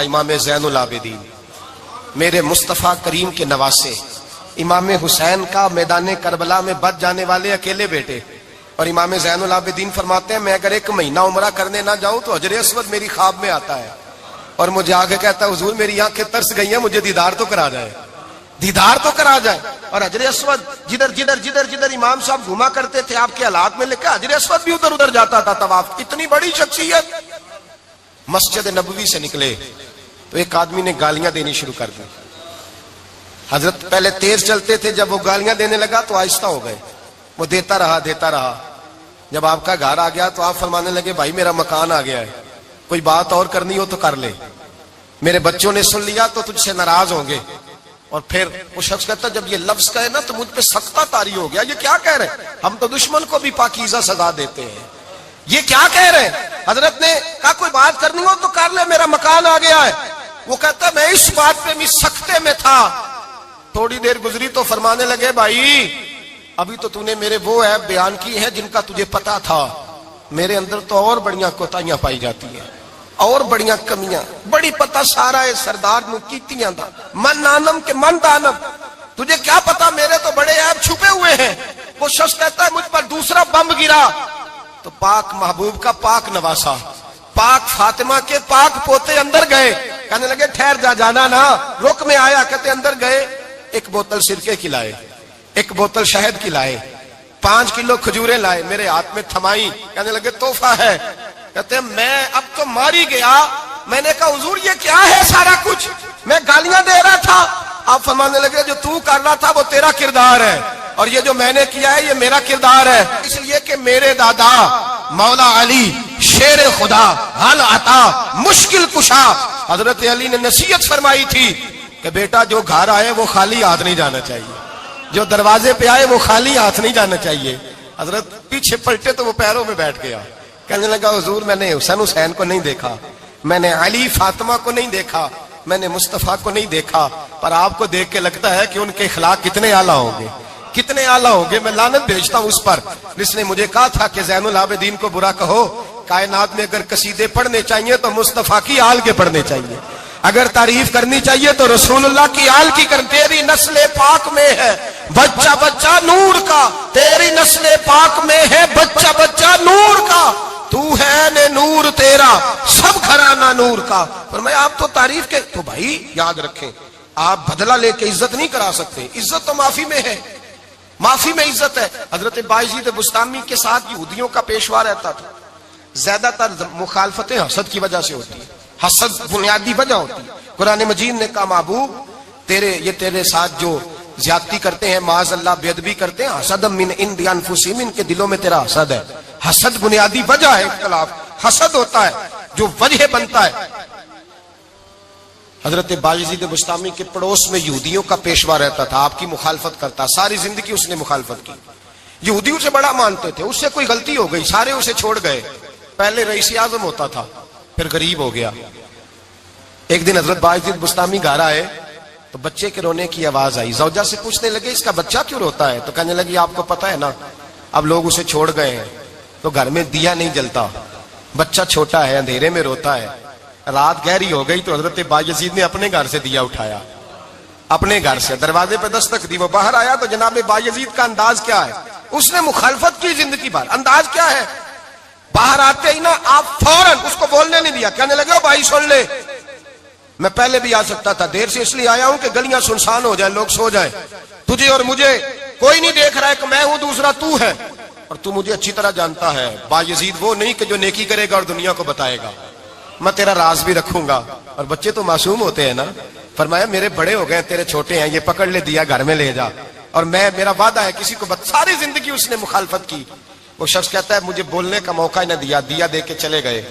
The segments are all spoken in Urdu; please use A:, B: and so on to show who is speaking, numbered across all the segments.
A: امام زین العابدین میرے مصطفیٰ کریم کے نواسے، امام حسین کا میدان کربلا میں بچ جانے والے اکیلے بیٹے، اور امام زین العابدین فرماتے ہیں میں اگر 1 مہینہ عمرہ کرنے نہ جاؤں تو حجر اسود میری خواب میں آتا ہے اور مجھے آگے کہتا ہے حضور میری آنکھیں ترس گئی ہیں، مجھے دیدار تو کرا جائے، دیدار تو کرا جائے۔ اور حجر اسود جدھر امام صاحب گھوما کرتے تھے آپ کے حالات میں لکھا حجر اسود بھی ادھر ادھر جاتا تھا طواف۔ اتنی بڑی شخصیت۔ مسجد نبوی سے نکلے تو ایک آدمی نے گالیاں دینی شروع کر دی۔ حضرت پہلے تیز چلتے تھے، جب وہ گالیاں دینے لگا تو آہستہ ہو گئے، وہ دیتا رہا۔ جب آپ کا گھر آ گیا تو آپ فرمانے لگے بھائی میرا مکان آ گیا ہے، کوئی بات اور کرنی ہو تو کر لے، میرے بچوں نے سن لیا تو تجھ سے ناراض ہوں گے۔ اور پھر وہ شخص کہتا جب یہ لفظ کہے نا تو مجھ پہ سختہ طاری ہو گیا، یہ کیا کہہ رہے ہیں؟ ہم تو دشمن کو بھی پاکیزہ سزا دیتے ہیں، یہ کیا کہہ رہے ہیں؟ حضرت نے کہا کوئی بات کرنی ہو تو کر لے، میرا مکان آ گیا ہے۔ وہ کہتا میں اس بات پہ بھی سختے میں تھا۔ تھوڑی دیر گزری تو فرمانے لگے بھائی ابھی تو نے میرے وہ عیب بیان کی ہے جن کا تجھے پتا تھا، میرے اندر تو اور بڑیاں کوتاہیاں پائی جاتی ہیں، اور بڑیاں کمیاں، بڑی پتا سارا ہے سردار نو کیتیاں دا من نانم کے من دانم، تجھے کیا پتا میرے تو بڑے عیب چھپے ہوئے ہیں۔ وہ شخص کہتا ہے مجھ پر دوسرا بم گرا تو پاک محبوب کا پاک نواسا، پاک فاطمہ کے پاک پوتے اندر گئے، کہنے لگے ٹھہر جا، جانا نا، رک میں آیا۔ کہتے اندر گئے، 1 بوتل سرکے کی لائے، 1 بوتل شہد کی لائے، 5 کلو کھجوریں لائے، میرے ہاتھ میں تھمائی، کہنے لگے تحفہ ہے۔ کہتے ہیں میں اب تو ماری گیا، میں نے کہا حضور یہ کیا ہے سارا کچھ، میں گالیاں دے رہا تھا۔ آپ فرمانے لگے جو تو کر رہا تھا وہ تیرا کردار ہے اور یہ جو میں نے کیا ہے یہ میرا کردار ہے، اس لیے کہ میرے دادا مولا علی شیر خدا حل عطا مشکل کشا، حضرت علی نے نصیحت فرمائی تھی کہ بیٹا جو گھر آئے وہ خالی ہاتھ نہیں جانا چاہیے، جو دروازے پہ آئے وہ خالی ہاتھ نہیں جانا چاہیے۔ حضرت پیچھے پلٹے تو وہ پیروں میں بیٹھ گیا، کہنے لگا حضور میں نے حسین کو نہیں دیکھا، میں نے علی فاطمہ کو نہیں دیکھا، میں نے مصطفیٰ کو نہیں دیکھا، پر آپ کو دیکھ کے لگتا ہے کہ ان کے اخلاق کتنے اعلیٰ ہوں گے، کتنے اعلیٰ ہوں گے۔ میں لعنت بھیجتا ہوں اس پر جس نے مجھے کہا تھا کہ زین العابدین کو برا کہو، کائنات میں اگر قصیدے پڑھنے چاہیے تو مصطفیٰ کی آل کے پڑھنے چاہیے، اگر تعریف کرنی چاہیے تو رسول اللہ کی آل کی کر۔ تیری نسل پاک میں ہے بچہ بچہ نور کا، تیری نسل پاک میں ہے بچہ بچہ نور کا، تو ہے نے نور تیرا سب گھرانہ نور کا۔ فرمایا آپ تو تعریف کے تو بھائی یاد رکھیں آپ بدلہ لے کے عزت نہیں کرا سکتے، عزت تو معافی میں ہے، معافی میں عزت ہے۔ حضرت بایزید بستامی کے ساتھ یہودیوں کا پیشوا رہتا تھا، زیادہ تر مخالفتیں حسد کی وجہ سے ہوتی ہیں، حسد بنیادی وجہ ہوتی ہے۔ قرآن مجید نے کہا محبوب یہ تیرے ساتھ جو زیادتی کرتے ہیں، معاذ اللہ بے ادبی کرتے ہیں، حسد من عند انفسہم، ان کے دلوں میں تیرا حسد ہے۔ حسد بنیادی وجہ ہے، اختلاف حسد ہوتا ہے جو وجہ بنتا ہے۔ حضرت بایزید بستامی کے پڑوس میں یہودیوں کا پیشوا رہتا تھا، آپ کی مخالفت کرتا، ساری زندگی اس نے مخالفت کی، یہودی اسے بڑا مانتے تھے، اس سے کوئی غلطی ہو گئی سارے اسے چھوڑ گئے، پہلے رئیس اعظم ہوتا تھا پھر غریب ہو گیا۔ ایک دن حضرت بایزید بستامی گھر آئے تو بچے کے رونے کی آواز آئی، زوجہ سے پوچھنے لگے اس کا بچہ کیوں روتا ہے؟ تو کہنے لگی آپ کو پتہ ہے نا اب لوگ اسے چھوڑ گئے ہیں تو گھر میں دیا نہیں جلتا، بچہ چھوٹا ہے اندھیرے میں روتا ہے۔ رات گہری ہو گئی تو حضرت بایزید نے اپنے گھر سے دیا اٹھایا، اپنے گھر سے دروازے پہ دستک دی، وہ باہر آیا تو جناب بایزید کا انداز کیا ہے، اس نے مخالفت کی زندگی بھر، انداز کیا ہے، باہر آتے ہی نا آپ فوراً اس کو بولنے نہیں دیا، کہنے لگے بھائی سن لے میں پہلے بھی آ سکتا تھا، دیر سے اس لیے آیا ہوں کہ گلیاں سنسان ہو جائیں، لوگ سو جائیں، تجھے اور مجھے کوئی نہیں دیکھ رہا ہے کہ میں ہوں دوسرا تو ہے، اور تو مجھے اچھی طرح جانتا ہے بایزید وہ نہیں کہ جو نیکی کرے گا اور دنیا کو بتائے گا، میں تیرا راز بھی رکھوں گا۔ اور بچے تو معصوم ہوتے ہیں نا، فرمایا میرے بڑے ہو گئے تیرے چھوٹے ہیں، یہ پکڑ لے دیا گھر میں لے جا، اور میرا وعدہ ہے کسی کو ساری زندگی اس نے مخالفت کی۔ وہ شخص کہتا ہے مجھے بولنے کا موقع ہی نہ دیا، دیا دے کے چلے گئے۔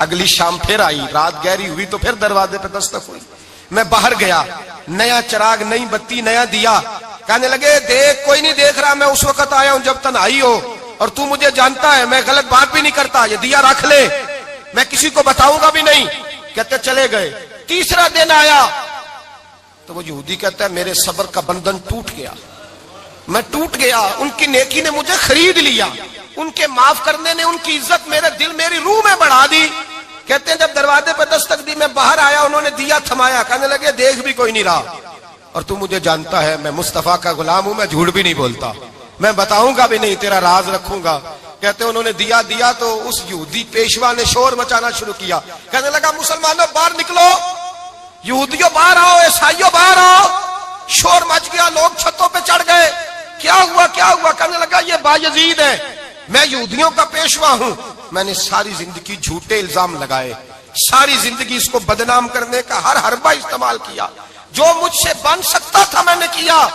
A: اگلی شام پھر آئی، رات گہری ہوئی تو پھر دروازے پہ دستک ہوئی، میں باہر گیا، نیا چراغ، نئی بتی، نیا دیا، کہنے لگے دیکھ کوئی نہیں دیکھ رہا، میں اس وقت آیا ہوں جب تنہائی ہو اور تو مجھے جانتا ہے، میں غلط بات بھی نہیں کرتا، یہ دیا رکھ لے، میں کسی کو بتاؤں گا بھی نہیں۔ کہتے چلے گئے۔ تیسرا دن آیا تو وہ یہودی کہتا ہے میرے صبر کا بندھن ٹوٹ گیا، میں ٹوٹ گیا، ان کی نیکی نے مجھے خرید لیا، ان کے معاف کرنے نے ان کی عزت میرے دل میری روح میں بڑھا دی، کہتے ہیں جب دروازے پہ دستک دی میں باہر آیا, انہوں نے دیا تھمایا, کہنے لگے دیکھ بھی کوئی نہیں رہا, اور تو مجھے جانتا ہے میں مصطفیٰ کا غلام ہوں, میں جھوٹ بھی نہیں بولتا, میں بتاؤں گا بھی نہیں, تیرا راز رکھوں گا. کہتے ہیں انہوں نے دیا تو اس یہودی پیشوا نے شور مچانا شروع کیا, کہنے لگا مسلمانوں باہر نکلو, یہودیوں باہر آؤ, عیسائیوں باہر آؤ. شور مچ گیا, لوگ چھتوں پہ چڑھ گئے. کیا ہوا کیا ہوا؟ کہنے لگا یہ بایزید ہے, میں یہودیوں کا پیشوا ہوں, میں نے ساری زندگی جھوٹے الزام لگائے, ساری زندگی اس کو بدنام کرنے کا ہر حربہ استعمال کیا, جو مجھ سے بن سکتا تھا میں نے کیا,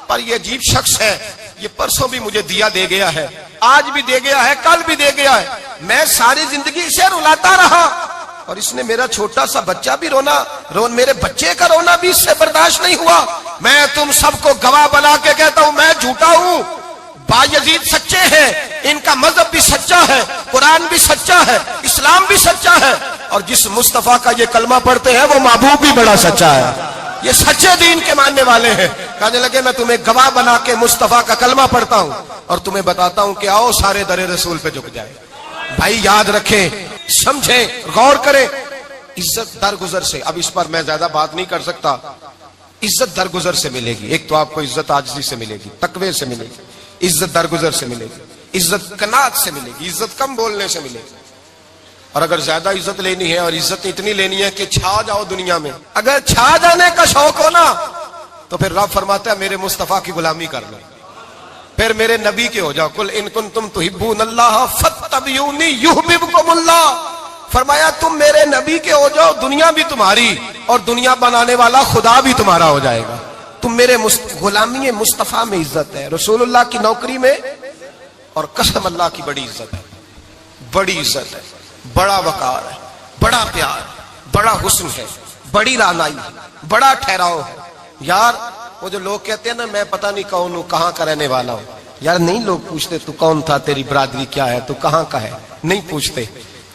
A: پر یہ عجیب شخص ہے, یہ پرسوں بھی مجھے دیا دے گیا ہے, آج بھی دے گیا ہے, کل بھی دے گیا ہے, میں ساری زندگی اسے رلاتا رہا, اور اس نے میرا چھوٹا سا بچہ بھی میرے بچے کا رونا بھی اس سے برداشت نہیں ہوا. میں تم سب کو گواہ بنا کے کہتا ہوں میں جھوٹا ہوں, بایزید سچے ہیں, ان کا مذہب بھی سچا ہے, قرآن بھی سچا ہے, اسلام بھی سچا ہے, اور جس مصطفیٰ کا یہ کلمہ پڑھتے ہیں وہ محبوب بھی بڑا سچا ہے, یہ سچے دین کے ماننے والے ہیں. کہنے لگے میں تمہیں گواہ بنا کے مصطفیٰ کا کلمہ پڑھتا ہوں اور تمہیں بتاتا ہوں کہ آؤ سارے در رسول پہ جھک جائے. بھائی یاد رکھیں, سمجھیں, غور کریں, عزت درگزر سے, اب اس پر میں زیادہ بات نہیں کر سکتا, عزت درگزر سے ملے گی. ایک تو آپ کو عزت عاجزی سے ملے گی, تقوی سے ملے گی, عزت درگزر سے ملے گی, عزت قناعت سے ملے گی, عزت کم بولنے سے ملے گی. اور اگر زیادہ عزت لینی ہے اور عزت اتنی لینی ہے کہ چھا جاؤ دنیا میں, اگر چھا جانے کا شوق ہو نا تو پھر رب فرماتا ہے میرے مصطفیٰ کی غلامی کر لو, پھر میرے نبی کے ہو جاؤ. قل ان کنتم تحبون اللہ فاتبعونی یحببکم اللہ. فرمایا تم میرے نبی کے ہو جاؤ, دنیا بھی تمہاری اور دنیا بنانے والا خدا بھی تمہارا ہو جائے گا. تم میرے غلامی مصطفیٰ میں عزت ہے, رسول اللہ کی نوکری میں, اور قسم اللہ کی بڑی عزت ہے, بڑی عزت ہے, بڑا وقار ہے, بڑا پیار, بڑا حسن ہے, بڑی رعنائی ہے, بڑا ٹھہراؤ ہے. یار وہ جو لوگ کہتے ہیں نا میں پتہ نہیں کون ہوں, کہاں کا رہنے والا ہوں, یار نہیں لوگ پوچھتے تو کون تھا, تیری برادری کیا ہے, تو کہاں کا ہے, نہیں پوچھتے.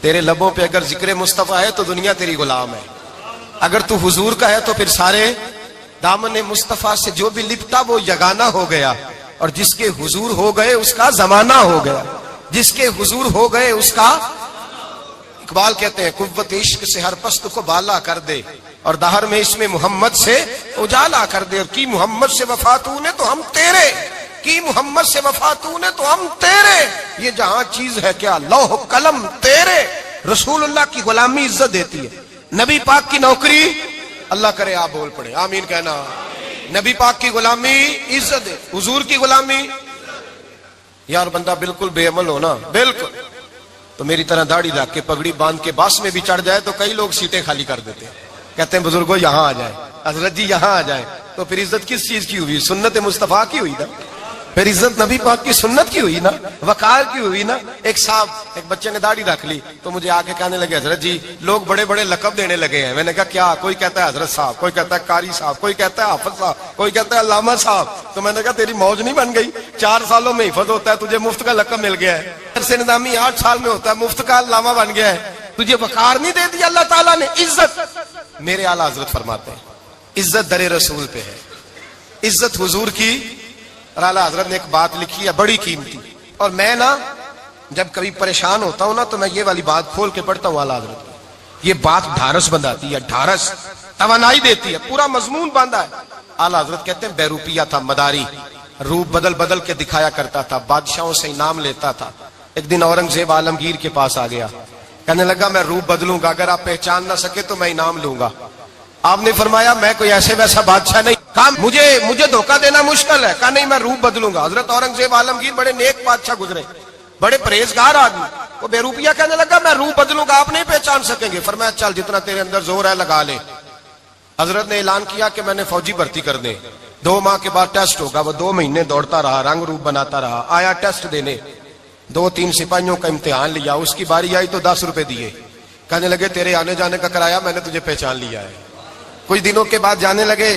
A: تیرے لبوں پہ اگر ذکر مصطفیٰ ہے تو دنیا تیری غلام ہے, اگر تو حضور کا ہے تو پھر سارے دامن مصطفیٰ سے جو بھی لپٹا وہ یگانہ ہو گیا, اور جس کے حضور ہو گئے اس کا زمانہ ہو گیا, جس کے حضور ہو گئے اس کا. اقبال کہتے ہیں قوت عشق سے ہر پست کو بالا کر دے, اور دہر میں اس میں محمد سے اجالا کر دے. اور کی محمد سے وفا تو نے تو ہم تیرے, کی محمد سے وفا تو نے تو ہم تیرے, یہ جہاں چیز ہے کیا لوح قلم تیرے. رسول اللہ کی غلامی عزت دیتی ہے, نبی پاک کی نوکری, اللہ کرے آپ بول پڑے آمین کہنا, نبی پاک کی غلامی عزت دے, حضور کی غلامی. یار بندہ بالکل بے عمل ہونا, بالکل تو میری طرح داڑھی رکھ کے پگڑی باندھ کے باس میں بھی چڑھ جائے تو کئی لوگ سیٹیں خالی کر دیتے ہیں, کہتے ہیں بزرگوں یہاں آ جائے, حضرت جی یہاں آ جائے. تو پھر عزت کس چیز کی ہوئی, سنت مصطفیٰ کی ہوئی نا, پھر عزت نبی پاک کی سنت کی ہوئی نا, وقار کی ہوئی نا. ایک صاحب, ایک بچے نے داڑھی رکھ لی تو مجھے آ کے کہنے لگے حضرت جی لوگ بڑے بڑے لقب دینے لگے ہیں. میں نے کہا کیا, کوئی کہتا ہے حضرت صاحب, کوئی کہتا ہے قاری صاحب, کوئی کہتا ہے حافظ صاحب, کوئی کہتا ہے علامہ صاحب. تو میں نے کہا تیری موج نہیں بن گئی, 4 سالوں میں حفظ ہوتا ہے, تجھے مفت کا لقب مل گیا ہے. سے نظامی 8 سال میں ہوتا ہے, مفت کا علامہ بن گیا ہے, تجھے وقار نہیں دے دیا اللہ تعالیٰ نے. عزت میرے اعلیٰ حضرت فرماتے ہیں عزت در رسول پہ ہے, عزت حضور کی. اور اعلیٰ حضرت نے ایک بات لکھی ہے بڑی قیمتی, اور میں نا جب کبھی پریشان ہوتا ہوں نا تو میں یہ والی بات کھول کے پڑھتا ہوں اعلیٰ حضرت. یہ بات ڈھارس بندھاتی ہے, ڈھارس توانائی دیتی ہے, پورا مضمون باندھا ہے. اعلیٰ حضرت کہتے ہیں بیروپیہ تھا مداری, روپ بدل بدل کے دکھایا کرتا تھا, بادشاہوں سے انعام لیتا تھا. ایک دن اورنگزیب عالمگیر کے پاس آ گیا, کہنے لگا میں روپ بدلوں گا, اگر آپ پہچان نہ سکے تو میں انعام لوں گا. آپ نے فرمایا میں کوئی ایسے ویسا بادشاہ نہیں, کہا مجھے دھوکہ دینا مشکل ہے. کہا نہیں میں روپ بدلوں گا. حضرت اورنگزیب عالمگیر بڑے نیک بادشاہ گزرے, بڑے پرہیزگار آدمی, وہ بے روپیہ کہنے لگا میں روپ بدلوں گا, آپ نہیں پہچان سکیں گے. فرمایا چل جتنا تیرے اندر زور ہے لگا لے. حضرت نے اعلان کیا کہ میں نے فوجی بھرتی کر دیں, 2 ماہ کے بعد ٹیسٹ ہوگا. وہ 2 مہینے دوڑتا رہا, رنگ روپ بناتا رہا, آیا ٹیسٹ دینے, 2-3 سپاہیوں کا امتحان لیا. اس کی باری آئی تو 10 روپے دیے, کہنے لگے تیرے آنے جانے کا کرایہ میں نے تجھے پہچان لیا ہے. کچھ دنوں کے بعد جانے لگے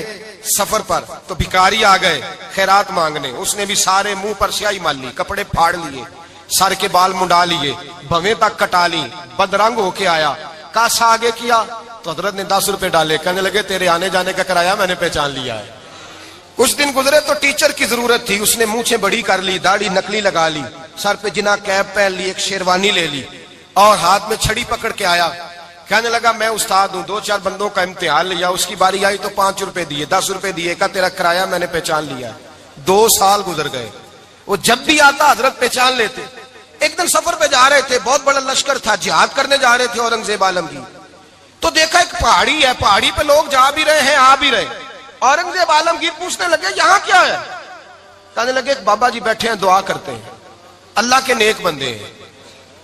A: سفر پر تو بھکاری آ گئے خیرات مانگنے. اس نے بھی سارے منہ پر سیاہی مال لی, کپڑے پھاڑ لیے, سر کے بال منڈا لیے, بھویں تک کٹا لی, بدرنگ ہو کے آیا. کاسا آگے کیا تو حضرت نے 10 روپے ڈالے, کہنے لگے تیرے آنے جانے کا کرایہ میں نے پہچان لیا ہے. کچھ دن گزرے تو ٹیچر کی ضرورت تھی, اس نے مونچھیں بڑی کر لی, داڑھی نکلی لگا لی, سر پہ جنا کیپ پہن لی, ایک شیروانی لے لی, اور ہاتھ میں چھڑی پکڑ کے آیا. کہنے لگا میں استاد ہوں، 2-4 بندوں کا امتحان لیا، اس کی باری آئی تو 5 روپے دیے، 10 روپے دیے، کہا تیرا کرایہ میں نے پہچان لیا۔ 2 سال گزر گئے، وہ جب بھی آتا حضرت پہچان لیتے۔ ایک دن سفر پہ جا رہے تھے، بہت بڑا لشکر تھا، جہاد کرنے جا رہے تھے اورنگزیب عالمگیر، تو دیکھا ایک پہاڑی ہے، پہاڑی پہ لوگ جا بھی رہے ہیں آ بھی رہے۔ اورنگزیب عالمگیر پوچھنے لگے یہاں کیا ہے؟ کہنے لگے ایک بابا جی بیٹھے ہیں دعا کرتے ہیں، اللہ کے نیک بندے ہیں۔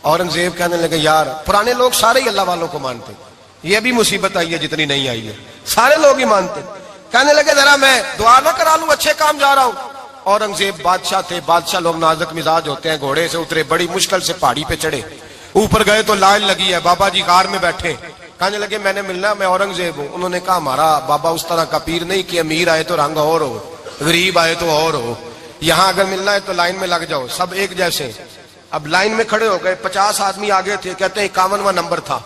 A: اورنگزیب کہنے لگے یار پرانے لوگ سارے ہی اللہ والوں کو مانتے، یہ بھی مصیبت آئی ہے جتنی نہیں آئی ہے، سارے لوگ ہی مانتے۔ کہنے لگے ذرا میں دعا نہ کرا لوں، اچھے کام جا رہا ہوں۔ اورنگزیب بادشاہ تھے، بادشاہ لوگ نازک مزاج ہوتے ہیں، گھوڑے سے اترے، بڑی مشکل سے پہاڑی پہ چڑھے، اوپر گئے تو لائن لگی ہے، بابا جی غار میں بیٹھے۔ کہنے لگے میں نے ملنا، میں اورنگزیب ہوں۔ انہوں نے کہا ہمارا بابا اس طرح کا پیر نہیں کہ امیر آئے تو رنگ اور ہو، غریب آئے تو اور ہو، یہاں اگر ملنا ہے تو لائن میں لگ جاؤ، سب ایک جیسے۔ اب لائن میں کھڑے ہو گئے، 50 آدمی آگے تھے، کہتے ہیں 51واں نمبر تھا،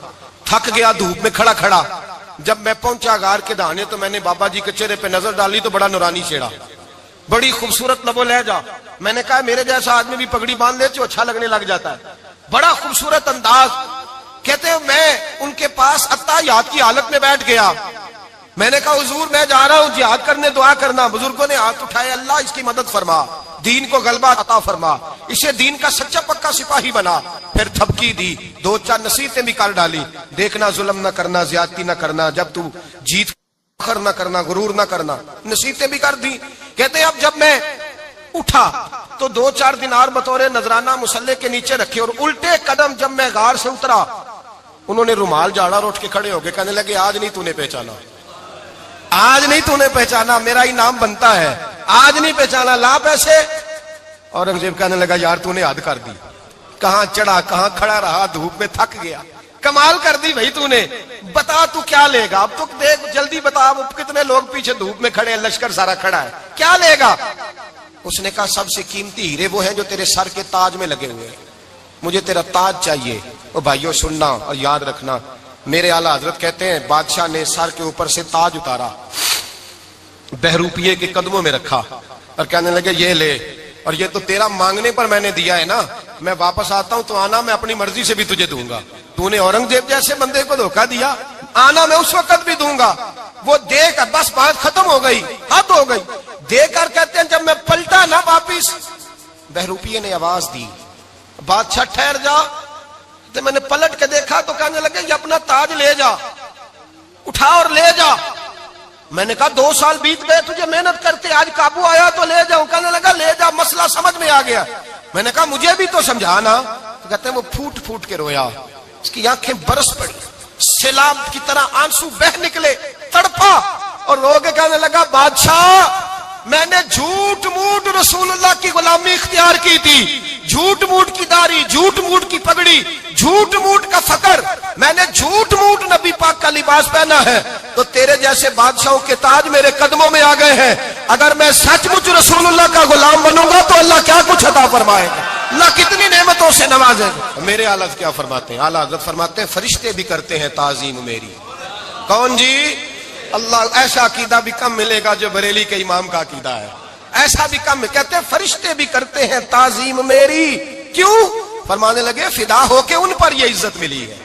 A: تھک گیا دھوپ میں کھڑا کھڑا۔ جب میں پہنچا غار کے دہانے تو میں نے بابا جی کے چہرے پہ نظر ڈالی تو بڑا نورانی چہرہ، بڑی خوبصورت لب و لہجہ۔ میں نے کہا میرے جیسا آدمی بھی پگڑی باندھ لے تو اچھا لگنے لگ جاتا ہے، بڑا خوبصورت انداز۔ کہتے ہیں میں ان کے پاس اتحیات کی حالت میں بیٹھ گیا، میں نے کہا حضور میں جا رہا ہوں جہاد کرنے، دعا کرنا۔ بزرگوں نے ہاتھ اٹھائے، اللہ اس کی مدد فرما، دین کو غلبہ عطا فرما، اسے دین کا سچا پکا سپاہی بنا۔ پھر تھپکی دی، 2-4 نصیحتیں بھی کر ڈالی، دیکھنا ظلم نہ کرنا، زیادتی نہ کرنا، جب تو جیت فخر نہ کرنا، غرور نہ کرنا، نصیحتیں بھی کر دی۔ کہتے ہیں اب جب میں اٹھا تو 2-4 دینار بطور نذرانہ مسلح کے نیچے رکھے، اور الٹے قدم جب میں غار سے اترا انہوں نے رومال جھاڑا اور اٹھ کے کھڑے ہو گئے، کہنے لگے آج نہیں تو نے پہچانا، آج نہیں تو نے پہچانا، میرا ہی نام بنتا ہے، آج نہیں پہچانا، لا پیسے۔ اورنگزیب کہنے لگا یار تو نے حد کر دی، کہاں چڑھا کہاں کھڑا رہا، دھوپ میں تھک گیا، کمال کر دی بھائی تو نے، بتا تو کیا لے گا، اب تو دیکھ جلدی بتا، اب کتنے لوگ پیچھے دھوپ میں کھڑے ہیں، لشکر سارا کھڑا ہے، کیا لے گا؟ اس نے کہا سب سے قیمتی ہیرے وہ ہیں جو تیرے سر کے تاج میں لگے ہوئے ہیں، مجھے تیرا تاج چاہیے۔ او بھائیو سننا اور یاد رکھنا، میرے اعلیٰ حضرت کہتے ہیں بادشاہ نے سر کے اوپر سے تاج اتارا، بہروپیے کے قدموں میں رکھا اور کہنے لگے یہ لے، اور یہ تو تیرا مانگنے پر میں نے دیا ہے نا، میں واپس آتا ہوں تو آنا میں اپنی مرضی سے بھی تجھے دوں گا، تو نے اورنگزیب جیسے بندے کو دھوکہ دیا، آنا میں اس وقت بھی دوں گا۔ وہ دے کر بس بات ختم ہو گئی، حد ہو گئی، دے کر کہتے ہیں جب میں پلٹا نا واپس، بہروپیے نے آواز دی بادشاہ ٹھہر جا، تو میں نے پلٹ کے دیکھا تو کہنے لگے یہ اپنا تاج لے جا، اٹھا اور لے جا۔ میں نے کہا 2 سال بیت گئے تجھے محنت کرتے، آج قابو آیا تو لے جاؤں، کہنے لگا لے جا، مسئلہ سمجھ میں آ گیا۔ میں نے کہا مجھے بھی تو سمجھانا، تو کہتے ہیں وہ پھوٹ پھوٹ کے رویا، اس کی آنکھیں برس پڑی، سیلاب کی طرح آنسو بہ نکلے، تڑپا اور رو کے کہنے لگا بادشاہ میں نے جھوٹ موٹ رسول اللہ کی غلامی اختیار کی تھی، جھوٹ موٹ کی داڑھی، جھوٹ موٹ کی پگڑی، جھوٹ موٹ کا فقر، میں نے جھوٹ موٹ نبی پاک کا لباس پہنا ہے، تو تیرے جیسے بادشاہوں کے تاج میرے قدموں میں آ گئے ہیں، اگر میں سچ مچ رسول اللہ کا غلام بنوں گا تو اللہ کیا کچھ عطا فرمائے گا، اللہ کتنی نعمتوں سے نوازے گا۔ میرے اعلیٰ حضرت کیا فرماتے ہیں؟ اعلیٰ حضرت فرماتے ہیں فرشتے بھی کرتے ہیں تعظیم میری۔ کون جی؟ اللہ۔ ایسا عقیدہ بھی کم ملے گا جو بریلی کے امام کا عقیدہ ہے، ایسا بھی کم، کہتے ہیں فرشتے بھی کرتے ہیں تعظیم میری، کیوں؟ فرمانے لگے فدا ہو کے ان پر یہ عزت ملی ہے۔